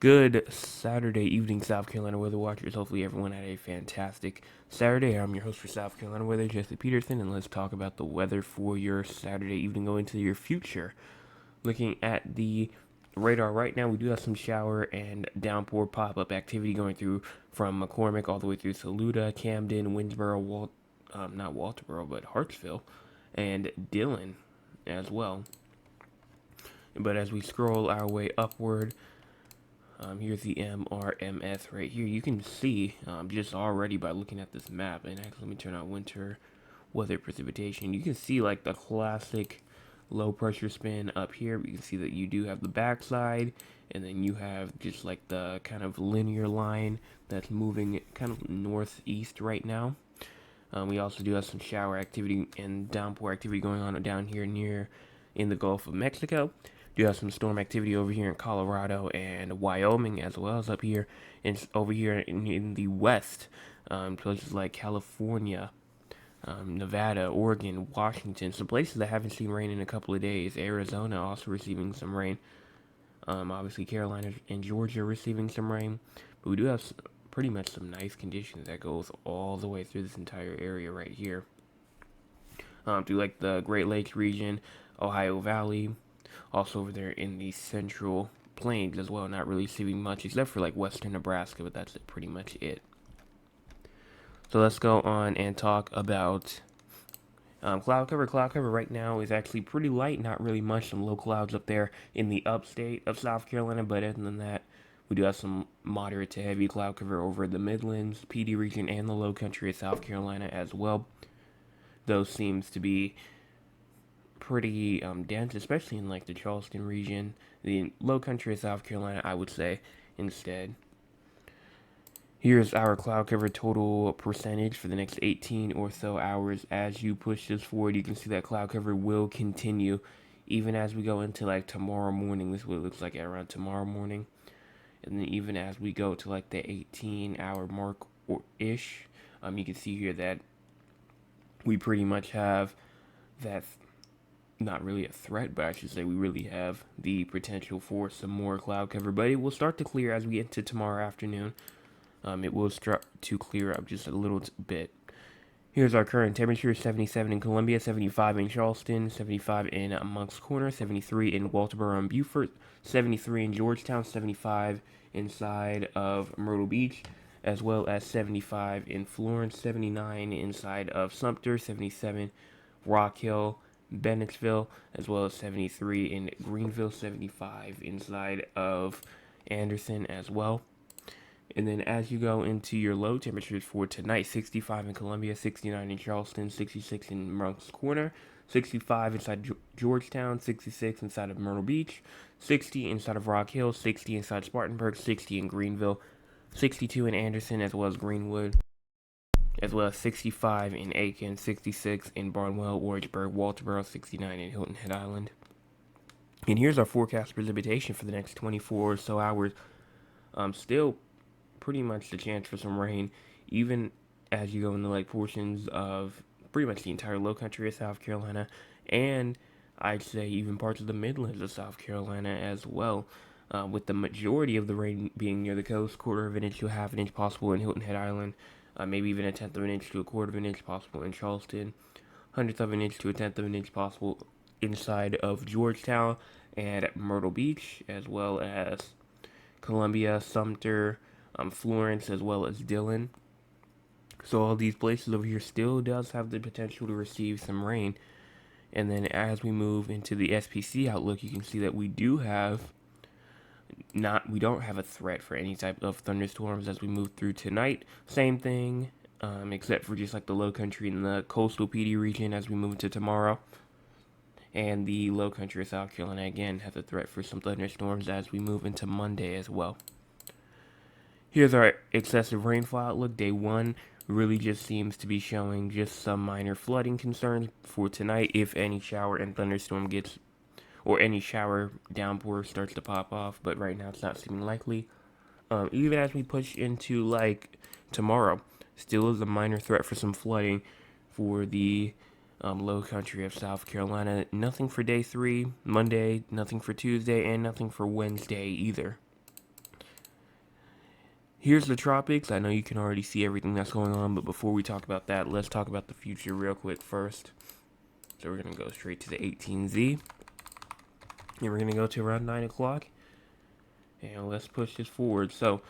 Good Saturday evening, South Carolina weather watchers. Hopefully, everyone had a fantastic Saturday. I'm your host for South Carolina weather, Jesse Peterson, and let's talk about the weather for your Saturday evening going into your future. Looking at the radar right now, we do have some shower and downpour pop-up activity going through from McCormick all the way through Saluda, Camden, Winsboro, not Walterboro, but Hartsville, and Dillon as well. But as we scroll our way upward, here's the MRMS right here. You can see just already by looking at this map, and actually let me turn on winter weather precipitation. You can see like the classic low pressure spin up here. You can see that you do have the backside, and then you have just like the kind of linear line that's moving kind of northeast right now. We also do have some shower activity and downpour activity going on down here near in the Gulf of Mexico. Do have some storm activity over here in Colorado and Wyoming, as well as up here and over here in the west, places like California, Nevada, Oregon, Washington, some places that haven't seen rain in a couple of days. Arizona also receiving some rain. Obviously, Carolina and Georgia receiving some rain. But we do have pretty much some nice conditions that goes all the way through this entire area right here. Through like the Great Lakes region, Ohio Valley, also over there in the Central Plains as well. Not really receiving much except for like western Nebraska, but that's pretty much it. So let's go on and talk about cloud cover. Cloud cover right now is actually pretty light, not really much. Some low clouds up there in the upstate of South Carolina, but other than that, we do have some moderate to heavy cloud cover over the Midlands, PD region, and the low country of South Carolina as well. Those seems to be pretty dense, especially in like the Charleston region. The low country of South Carolina, I would say, instead. Here's our cloud cover total percentage for the next 18 or so hours. As you push this forward, you can see that cloud cover will continue even as we go into like tomorrow morning. This is what it looks like around tomorrow morning. And then even as we go to like the 18-hour mark or ish, you can see here that we pretty much have that, not really a threat, but I should say we really have the potential for some more cloud cover. But it will start to clear as we get into tomorrow afternoon. It will start to clear up just a little bit. Here's our current temperature: 77 in Columbia, 75 in Charleston, 75 in Moncks Corner, 73 in Walterboro and Beaufort, 73 in Georgetown, 75 inside of Myrtle Beach, as well as 75 in Florence, 79 inside of Sumter, 77 Rock Hill, Bennettsville, as well as 73 in Greenville, 75 inside of Anderson as well. And then as you go into your low temperatures for tonight, 65 in Columbia, 69 in Charleston, 66 in Moncks Corner, 65 inside Georgetown, 66 inside of Myrtle Beach, 60 inside of Rock Hill, 60 inside Spartanburg, 60 in Greenville, 62 in Anderson as well as Greenwood, as well as 65 in Aiken, 66 in Barnwell, Warrensburg, Walterboro, 69 in Hilton Head Island. And here's our forecast precipitation for the next 24 or so hours. Still pretty much the chance for some rain, even as you go into like portions of pretty much the entire low country of South Carolina, and I'd say even parts of the Midlands of South Carolina as well, with the majority of the rain being near the coast, quarter of an inch to a half an inch possible in Hilton Head Island, maybe even a tenth of an inch to a quarter of an inch possible in Charleston, hundredth of an inch to a tenth of an inch possible inside of Georgetown and Myrtle Beach, as well as Columbia, Sumter, Florence, as well as Dillon. So all these places over here still does have the potential to receive some rain. And then as we move into the SPC outlook, you can see that we don't have a threat for any type of thunderstorms as we move through tonight. Same thing, except for just like the low country and the coastal PD region as we move into tomorrow. And the low country of South Carolina again has a threat for some thunderstorms as we move into Monday as well. Here's our excessive rainfall outlook. Day 1 really just seems to be showing just some minor flooding concerns for tonight if any shower and thunderstorm gets, or any shower downpour starts to pop off, but right now it's not seeming likely. Even as we push into like tomorrow, still is a minor threat for some flooding for the low country of South Carolina. Nothing for day 3, Monday, nothing for Tuesday, and nothing for Wednesday either. Here's the tropics. I know you can already see everything that's going on, but before we talk about that, let's talk about the future real quick first. So we're going to go straight to the 18Z. And we're going to go to around 9 o'clock. And let's push this forward. So,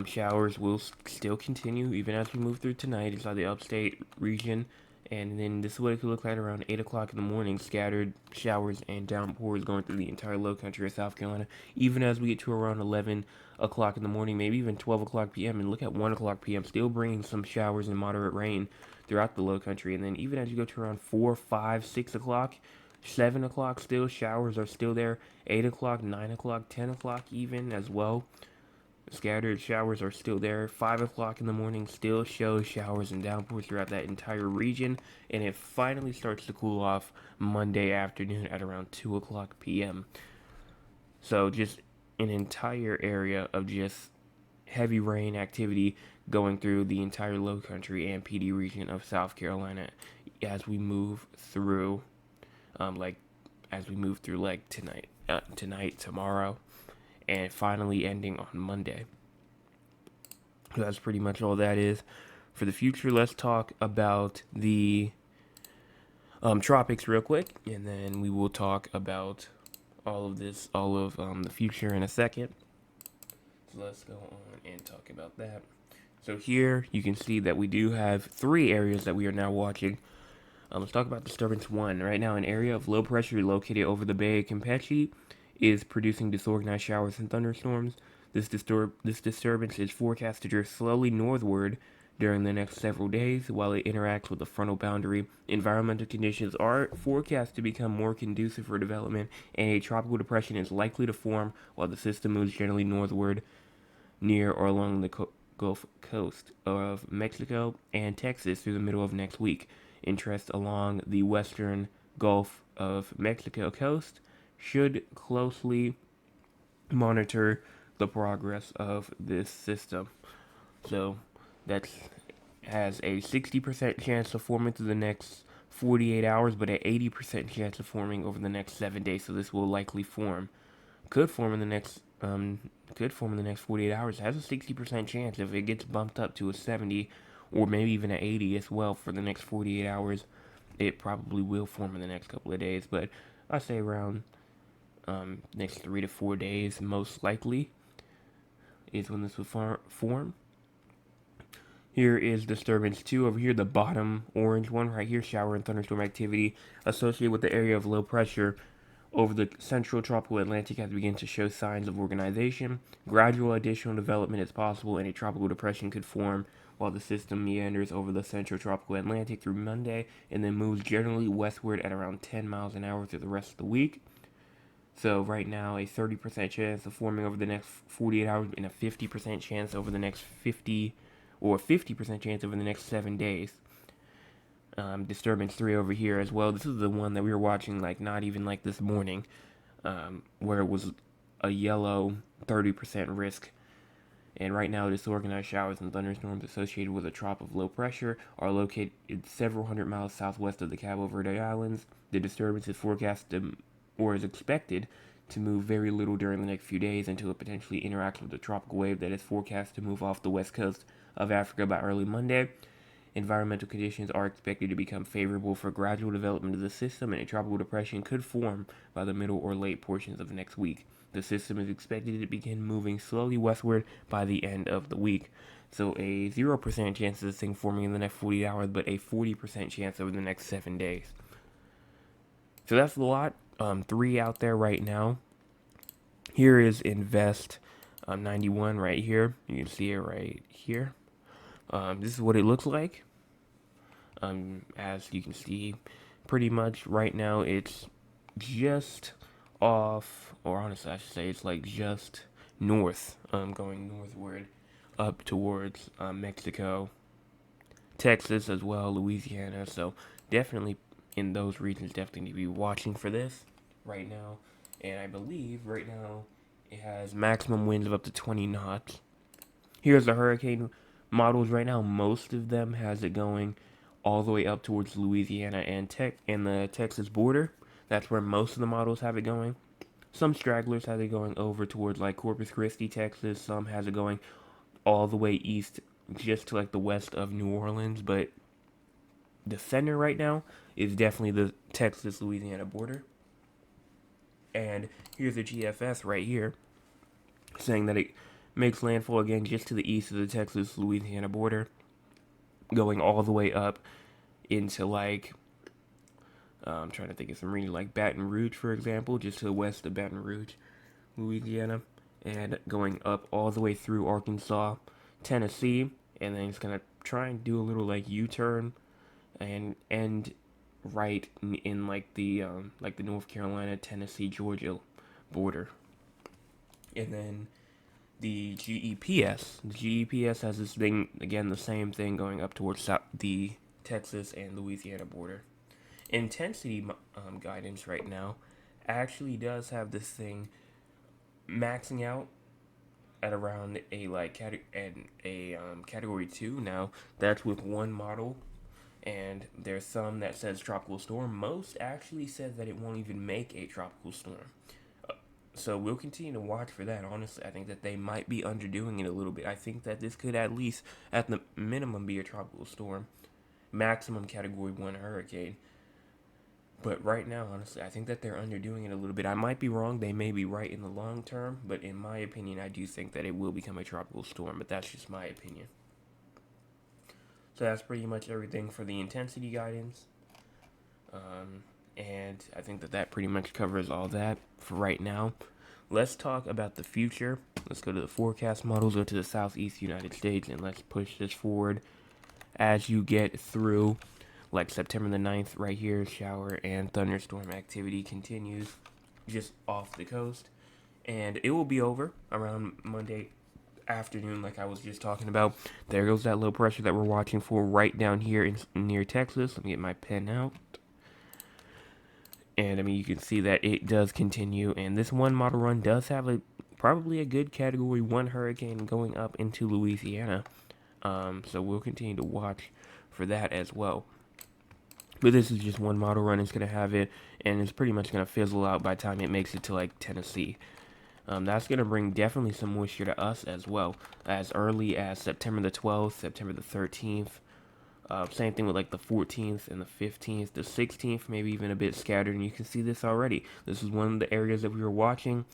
showers will still continue even as we move through tonight inside the upstate region. And then this is what it could look like around 8 o'clock in the morning. Scattered showers and downpours going through the entire low country of South Carolina. Even as we get to around 11 o'clock in the morning, maybe even 12 o'clock p.m. And look at 1 o'clock p.m. still bringing some showers and moderate rain throughout the low country. And then even as you go to around 4, 5, 6 o'clock, 7 o'clock still, showers are still there. 8 o'clock, 9 o'clock, 10 o'clock even as well. Scattered showers are still there. 5 o'clock in the morning still shows showers and downpours throughout that entire region. And it finally starts to cool off Monday afternoon at around 2 o'clock p.m. So just an entire area of just heavy rain activity going through the entire low country and PD region of South Carolina as we move through, tonight, tomorrow, and finally ending on Monday. So that's pretty much all that is. For the future, let's talk about the tropics real quick, and then we will talk about all of the future in a second. So let's go on and talk about that. So here you can see that we do have 3 areas that we are now watching. Let's talk about disturbance 1. Right now, an area of low pressure located over the Bay of Campeche is producing disorganized showers and thunderstorms. This disturbance is forecast to drift slowly northward during the next several days while it interacts with the frontal boundary. Environmental conditions are forecast to become more conducive for development, and a tropical depression is likely to form while the system moves generally northward near or along the Gulf Coast of Mexico and Texas through the middle of next week. Interest along the western Gulf of Mexico coast should closely monitor the progress of this system. So that has a 60% chance of forming through the next 48 hours, but an 80% chance of forming over the next 7 days. So this will likely could form in the next 48 hours. It has a 60% chance. If it gets bumped up to a 70 or maybe even an 80 as well for the next 48 hours, it probably will form in the next couple of days. But I say around next 3 to 4 days, most likely, is when this will form. Here is disturbance 2 over here, the bottom orange one right here, shower and thunderstorm activity associated with the area of low pressure over the central tropical Atlantic has begun to show signs of organization. Gradual additional development is possible, and a tropical depression could form while the system meanders over the central tropical Atlantic through Monday and then moves generally westward at around 10 miles an hour through the rest of the week. So right now, a 30% chance of forming over the next 48 hours and a 50% chance over the next 50% chance over the next 7 days. Disturbance 3 over here as well. This is the one that we were watching, not even this morning, where it was a yellow 30% risk. And right now, disorganized showers and thunderstorms associated with a trough of low pressure are located several hundred miles southwest of the Cabo Verde Islands. The disturbance is forecast is expected to move very little during the next few days until it potentially interacts with the tropical wave that is forecast to move off the west coast of Africa by early Monday. Environmental conditions are expected to become favorable for gradual development of the system, and a tropical depression could form by the middle or late portions of next week. The system is expected to begin moving slowly westward by the end of the week. So a 0% chance of this thing forming in the next 40 hours, but a 40% chance over the next 7 days. So that's a lot. 3 out there right now. Here is Invest 91 right here. You can see it right here. This is what it looks like. As you can see, pretty much right now it's just off, or honestly I should say it's just north, going northward up towards Mexico, Texas as well, Louisiana. So definitely in those regions, definitely need to be watching for this right now. And I believe right now it has maximum winds of up to 20 knots. Here's the hurricane models right now. Most of them has it going all the way up towards Louisiana and the Texas border. That's where most of the models have it going. Some stragglers have it going over towards Corpus Christi, Texas. Some has it going all the way east, just to like the west of New Orleans. But the center right now is definitely the Texas-Louisiana border. And here's the GFS right here, saying that it makes landfall again just to the east of the Texas-Louisiana border, going all the way up into like, I'm trying to think of some region like Baton Rouge, for example, just to the west of Baton Rouge, Louisiana, and going up all the way through Arkansas, Tennessee, and then it's gonna try and do a little like U-turn and end right in like the North Carolina, Tennessee, Georgia border. And then the GEPS. The GEPS has this thing again, the same thing going up towards the Texas and Louisiana border. Intensity guidance right now actually does have this thing maxing out at around a category 2. Now that's with one model, and there's some that says tropical storm. Most actually said that it won't even make a tropical storm. So we'll continue to watch for that. Honestly, I think that they might be underdoing it a little bit. I think that this could at least, at the minimum, be a tropical storm, maximum category 1 hurricane. But right now, honestly, I think that they're underdoing it a little bit. I might be wrong. They may be right in the long term. But in my opinion, I do think that it will become a tropical storm. But that's just my opinion. So that's pretty much everything for the intensity guidance. And I think that that pretty much covers all that for right now. Let's talk about the future. Let's go to the forecast models, go to the southeast United States, and let's push this forward as you get through like September the 9th right here. Shower and thunderstorm activity continues just off the coast, and it will be over around Monday afternoon, like I was just talking about. There goes that low pressure that we're watching for right down here near Texas. Let me get my pen out. And I mean, you can see that it does continue, and this one model run does have probably a good category 1 hurricane going up into Louisiana. So we'll continue to watch for that as well. But this is just one model run. It's going to have it, and it's pretty much going to fizzle out by the time it makes it to like Tennessee. That's going to bring definitely some moisture to us as well, as early as September the 12th, September the 13th. Same thing with like the 14th and the 15th, the 16th, maybe even a bit scattered, and you can see this already. This is one of the areas that we were watching,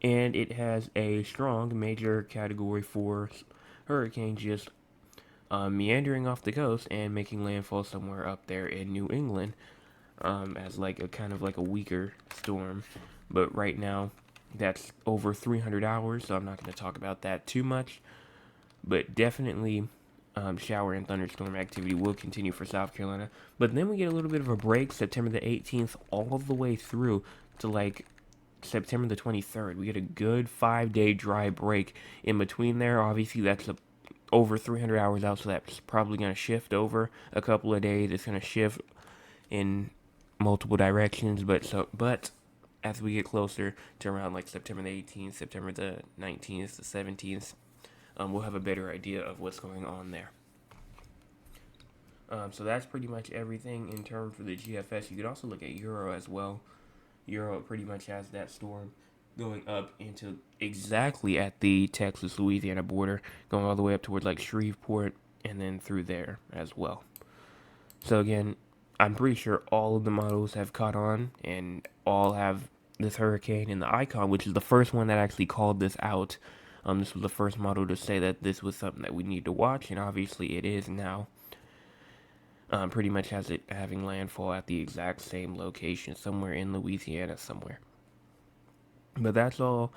and it has a strong major category 4 hurricane just meandering off the coast and making landfall somewhere up there in New England, as like a kind of like a weaker storm. But right now, that's over 300 hours, so I'm not going to talk about that too much. But definitely, shower and thunderstorm activity will continue for South Carolina. But then we get a little bit of a break, September the 18th, all the way through to like September the 23rd. We get a good 5-day dry break in between there. Obviously, that's over 300 hours out, so that's probably going to shift over a couple of days. It's going to shift in multiple directions, but as we get closer to around like September the 18th, September the 19th, the 17th, we'll have a better idea of what's going on there. So that's pretty much everything in terms for the GFS. You could also look at Euro as well. Euro pretty much has that storm going up into exactly at the Texas-Louisiana border, going all the way up towards like Shreveport and then through there as well. So again, I'm pretty sure all of the models have caught on and all have this hurricane in the icon, which is the first one that actually called this out. This was the first model to say that this was something that we need to watch, and obviously it is now. Pretty much has it having landfall at the exact same location, somewhere in Louisiana somewhere. But that's all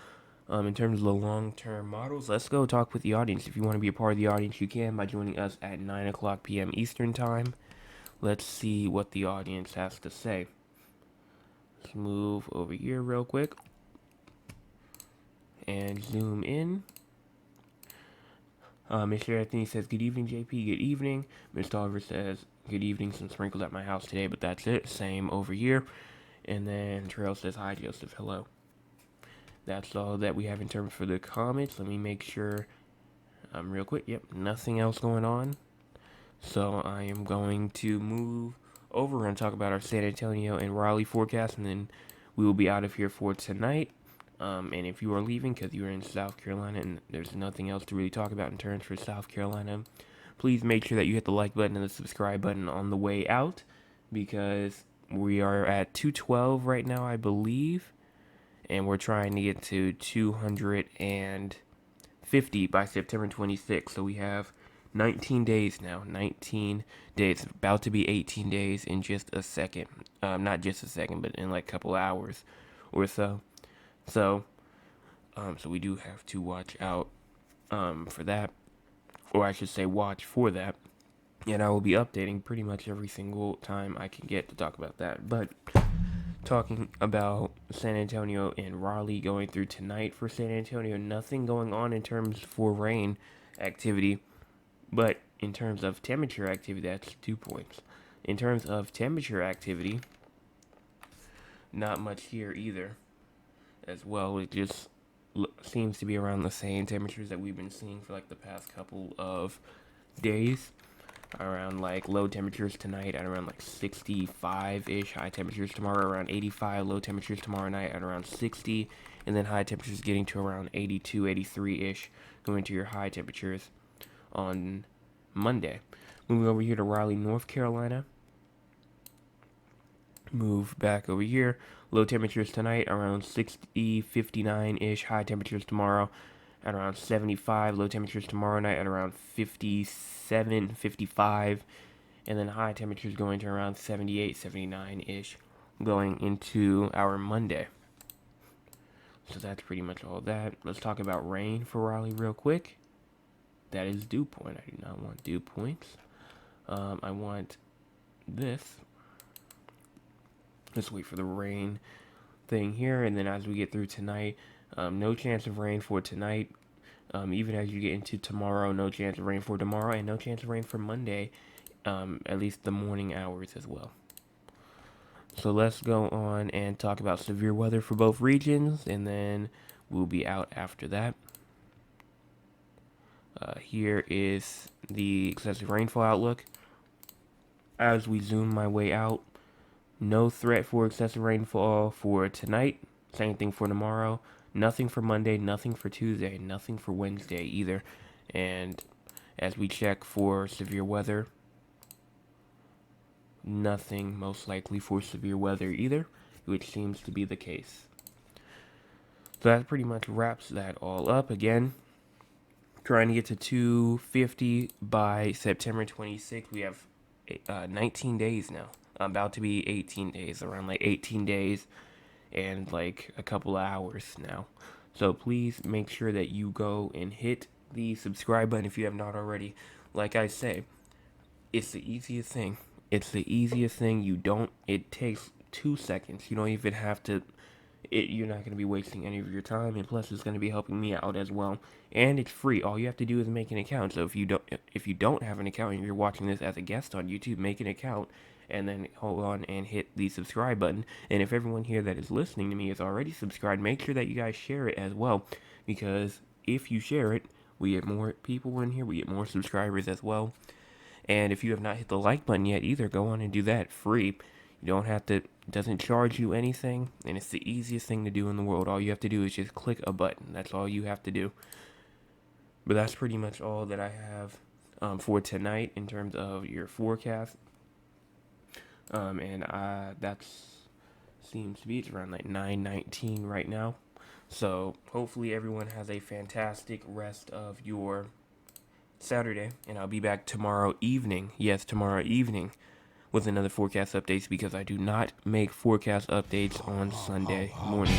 in terms of the long-term models. Let's go talk with the audience. If you want to be a part of the audience, you can by joining us at 9 o'clock p.m. Eastern Time. Let's see what the audience has to say. Let's move over here real quick and zoom in. Mr. Anthony says, good evening, JP. Good evening. Mr. Oliver says, good evening. Some sprinkles at my house today, but that's it. Same over here. And then Terrell says, hi, Joseph. Hello. That's all that we have in terms for the comments. Let me make sure real quick. Yep, nothing else going on. So I am going to move over and talk about our San Antonio and Raleigh forecast, and then we will be out of here for tonight. And if you are leaving because you're in South Carolina and there's nothing else to really talk about in terms for South Carolina, please make sure that you hit the like button and the subscribe button on the way out, because we are at 212 right now, I believe, and we're trying to get to 250 by September 26th. So we have 19 days now. 19 days. About to be 18 days in just a second. Not just a second, but in like a couple hours or so. So we do have to watch out for that, or I should say watch for that. And I will be updating pretty much every single time I can get to talk about that. But talking about San Antonio and Raleigh going through tonight for San Antonio, nothing going on in terms for rain activity, but in terms of temperature activity, that's 2 points. In terms of temperature activity, not much here either as well. It just seems to be around the same temperatures that we've been seeing for like the past couple of days. Around like low temperatures tonight at around like 65-ish, high temperatures tomorrow around 85, low temperatures tomorrow night at around 60, and then high temperatures getting to around 82, 83-ish, going to your high temperatures on Monday. Moving over here to Raleigh, North Carolina. Move back over here. Low temperatures tonight around 60, 59-ish, high temperatures tomorrow at around 75, low temperatures tomorrow night at around 57, 55, and then high temperatures going to around 78, 79-ish going into our Monday. So that's pretty much all that. Let's talk about rain for Raleigh real quick. That is dew point. I do not want dew points. I want this. Let's wait for the rain thing here, and then as we get through tonight, no chance of rain for tonight. Even as you get into tomorrow, no chance of rain for tomorrow, and no chance of rain for Monday, at least the morning hours as well. So let's go on and talk about severe weather for both regions, and then we'll be out after that. Here is the excessive rainfall outlook. As we zoom my way out, no threat for excessive rainfall for tonight. Same thing for tomorrow. Nothing for Monday, nothing for Tuesday, nothing for Wednesday either. And as we check for severe weather, nothing most likely for severe weather either, which seems to be the case. So that pretty much wraps that all up. Again, trying to get to 250 by September 26th. We have 19 days now. About to be 18 days, around like 18 days and like a couple of hours now. So please make sure that you go and hit the subscribe button if you have not already. Like I say, it's the easiest thing. It's the easiest thing. It takes 2 seconds. You don't even have to, you're not going to be wasting any of your time, and plus it's going to be helping me out as well. And it's free. All you have to do is make an account. So if you don't have an account and you're watching this as a guest on YouTube, make an account and then hold on and hit the subscribe button. And if everyone here that is listening to me is already subscribed, make sure that you guys share it as well, because if you share it, we get more people in here, we get more subscribers as well. And if you have not hit the like button yet either, go on and do that. Free. You don't have to, it doesn't charge you anything, and it's the easiest thing to do in the world. All you have to do is just click a button. That's all you have to do. But that's pretty much all that I have for tonight in terms of your forecast. And that's seems to be, it's around like 9:19 right now. So hopefully everyone has a fantastic rest of your Saturday, and I'll be back tomorrow evening. Yes, tomorrow evening with another forecast updates, because I do not make forecast updates on Sunday morning.